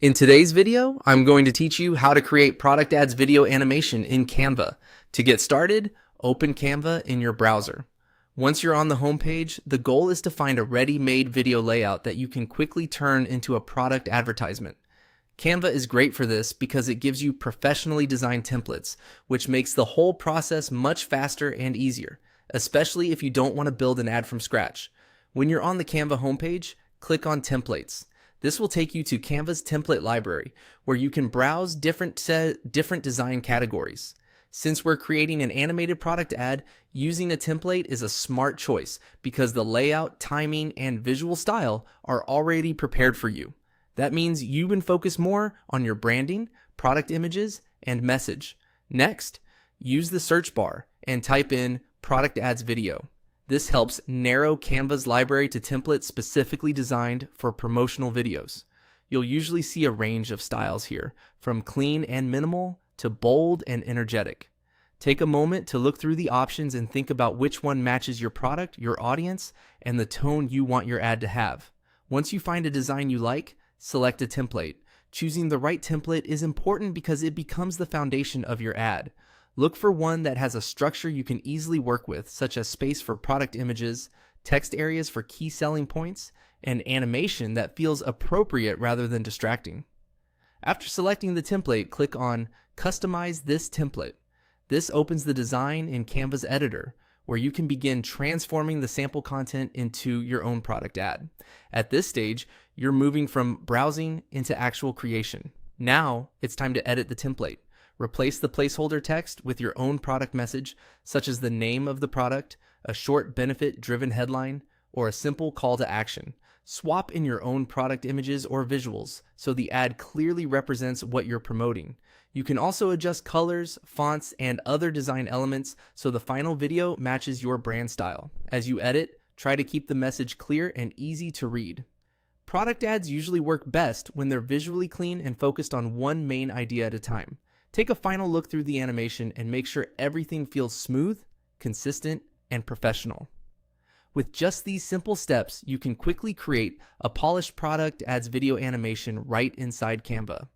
In today's video, I'm going to teach you how to create product ads video animation in Canva. To get started, open Canva in your browser. Once you're on the home page, the goal is to find a ready-made video layout that you can quickly turn into a product advertisement. Canva is great for this because it gives you professionally designed templates, which makes the whole process much faster and easier, especially if you don't want to build an ad from scratch. When you're on the Canva homepage, click on Templates. This will take you to Canva's template library, where you can browse different design categories. Since we're creating an animated product ad, using a template is a smart choice because the layout, timing, and visual style are already prepared for you. That means you can focus more on your branding, product images, and message. Next, use the search bar and type in product ads video. This helps narrow Canva's library to templates specifically designed for promotional videos. You'll usually see a range of styles here, from clean and minimal to bold and energetic. Take a moment to look through the options and think about which one matches your product, your audience, and the tone you want your ad to have. Once you find a design you like, select a template. Choosing the right template is important because it becomes the foundation of your ad. Look for one that has a structure you can easily work with, such as space for product images, text areas for key selling points, and animation that feels appropriate rather than distracting. After selecting the template, click on Customize this template. This opens the design in Canva's editor, where you can begin transforming the sample content into your own product ad. At this stage, you're moving from browsing into actual creation. Now, it's time to edit the template. Replace the placeholder text with your own product message, such as the name of the product, a short benefit-driven headline, or a simple call to action. Swap in your own product images or visuals so the ad clearly represents what you're promoting. You can also adjust colors, fonts, and other design elements so the final video matches your brand style. As you edit, try to keep the message clear and easy to read. Product ads usually work best when they're visually clean and focused on one main idea at a time. Take a final look through the animation and make sure everything feels smooth, consistent, and professional. With just these simple steps, you can quickly create a polished product ads video animation right inside Canva.